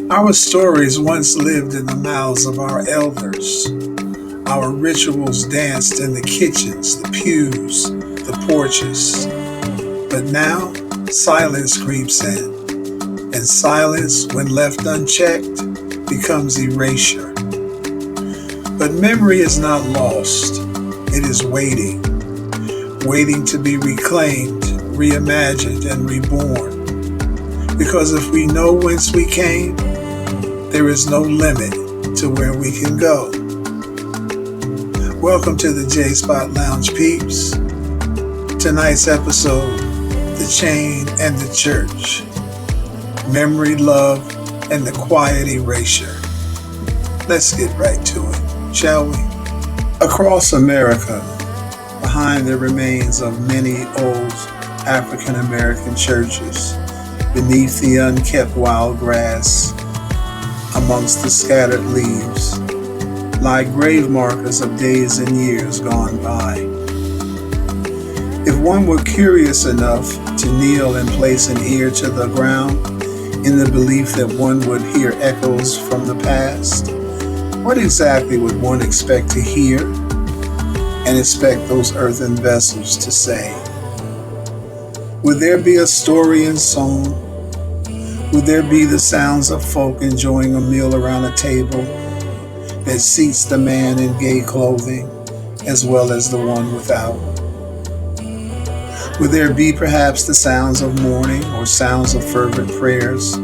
Our stories once lived in the mouths of our elders. Our rituals danced in the kitchens, the pews, the porches. But now, silence creeps in, and silence, when left unchecked, becomes erasure. But memory is not lost, it is waiting, waiting to be reclaimed, reimagined, and reborn. Because if we know whence we came, there is no limit to where we can go. Welcome to the J Spot Lounge, peeps. Tonight's episode, The Chain and the Church. Memory, love, and the quiet erasure. Let's get right to it, shall we? Across America, behind the remains of many old African American churches, beneath the unkept wild grass, amongst the scattered leaves, lie grave markers of days and years gone by. If one were curious enough to kneel and place an ear to the ground in the belief that one would hear echoes from the past, what exactly would one expect to hear and expect those earthen vessels to say? Would there be a story in song? Would there be the sounds of folk enjoying a meal around a table that seats the man in gay clothing as well as the one without? Would there be perhaps the sounds of mourning or sounds of fervent prayers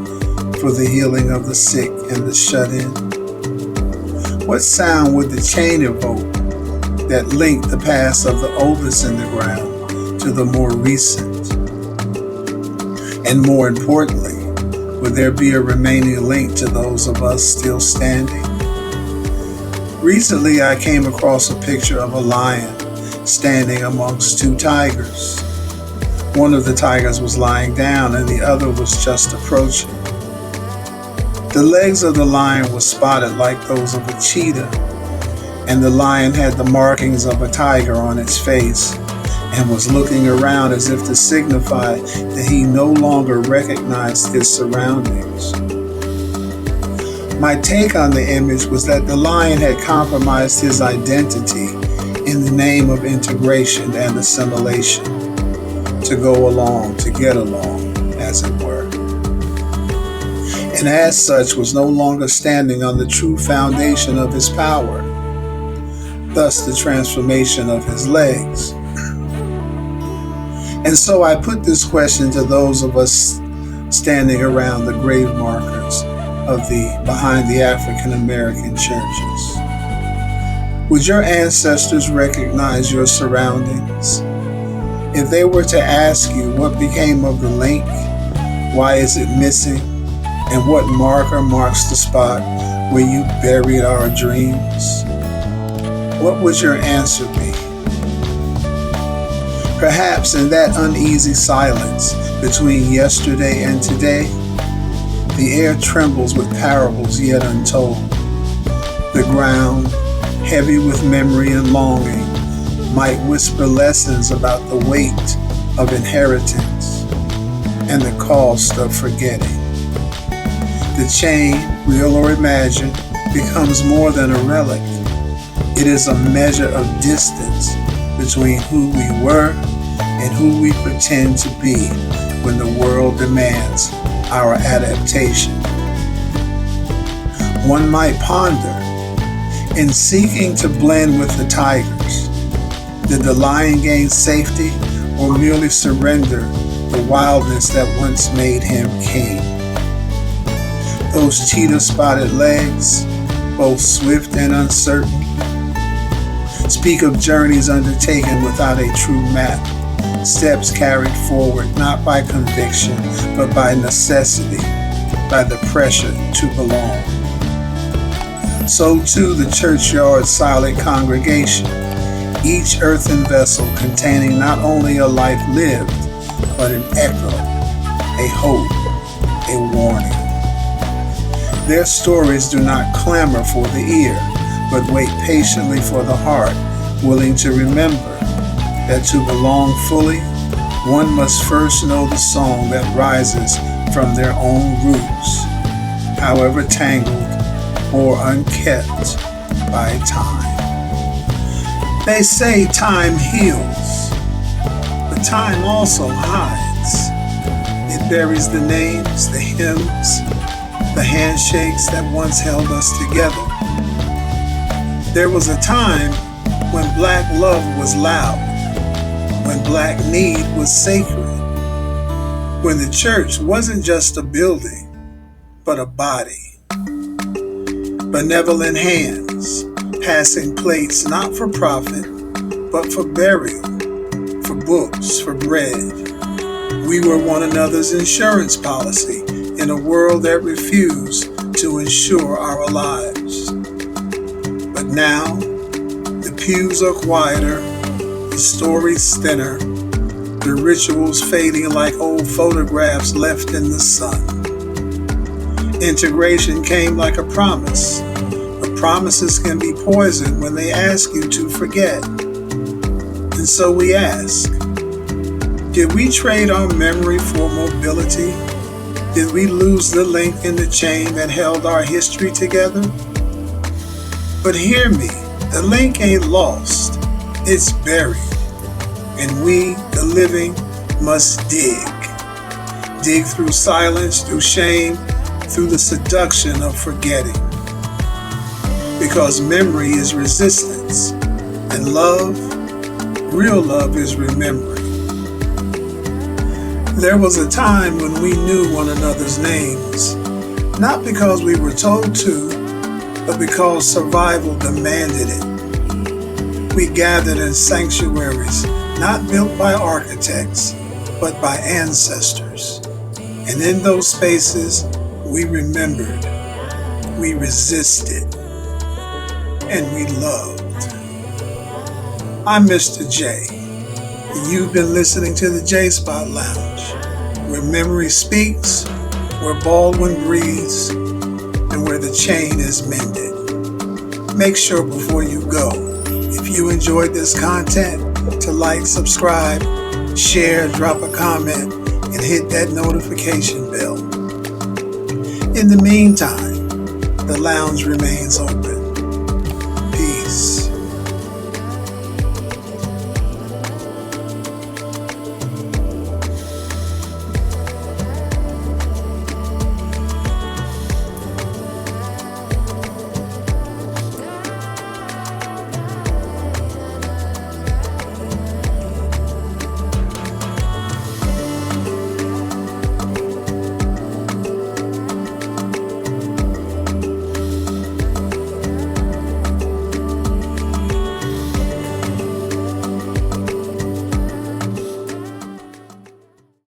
for the healing of the sick and the shut-in? What sound would the chain evoke that linked the past of the oldest in the ground to the more recent? And more importantly, would there be a remaining link to those of us still standing? Recently, I came across a picture of a lion standing amongst two tigers. One of the tigers was lying down and the other was just approaching. The legs of the lion were spotted like those of a cheetah, and the lion had the markings of a tiger on its face and was looking around as if to signify that he no longer recognized his surroundings. My take on the image was that the lion had compromised his identity in the name of integration and assimilation, to go along, to get along, as it were. And as such was no longer standing on the true foundation of his power, thus the transformation of his legs. And so I put this question to those of us standing around the grave markers of behind the African American churches. Would your ancestors recognize your surroundings? If they were to ask you what became of the link, why is it missing, and what marker marks the spot where you buried our dreams, what would your answer be? Perhaps in that uneasy silence between yesterday and today, the air trembles with parables yet untold. The ground, heavy with memory and longing, might whisper lessons about the weight of inheritance and the cost of forgetting. The chain, real or imagined, becomes more than a relic. It is a measure of distance between who we were and who we pretend to be when the world demands our adaptation. One might ponder, in seeking to blend with the tigers, did the lion gain safety or merely surrender the wildness that once made him king? Those cheetah-spotted legs, both swift and uncertain, speak of journeys undertaken without a true map, steps carried forward not by conviction, but by necessity, by the pressure to belong. So too the churchyard's silent congregation, each earthen vessel containing not only a life lived, but an echo, a hope, a warning. Their stories do not clamor for the ear, but wait patiently for the heart, willing to remember that to belong fully, one must first know the song that rises from their own roots, however tangled or unkept by time. They say time heals, but time also hides. It buries the names, the hymns, the handshakes that once held us together. There was a time when black love was loud, when black need was sacred, when the church wasn't just a building, but a body. Benevolent hands, passing plates not for profit, but for burial, for books, for bread. We were one another's insurance policy in a world that refused to insure our lives. But now, the pews are quieter, the stories thinner, the rituals fading like old photographs left in the sun. Integration came like a promise, but promises can be poisoned when they ask you to forget. And so we ask, did we trade our memory for mobility? Did we lose the link in the chain that held our history together? But hear me, the link ain't lost, it's buried. And we, the living, must dig. Dig through silence, through shame, through the seduction of forgetting. Because memory is resistance, and love, real love, is remembering. There was a time when we knew one another's names, not because we were told to, but because survival demanded it. We gathered in sanctuaries, not built by architects, but by ancestors. And in those spaces, we remembered, we resisted, and we loved. I'm Mr. J, and you've been listening to the J Spot Lounge, where memory speaks, where Baldwin breathes, and where the chain is mended. Make sure before you go, if you enjoyed this content, to like, subscribe, share, drop a comment, and hit that notification bell. In the meantime, the lounge remains open.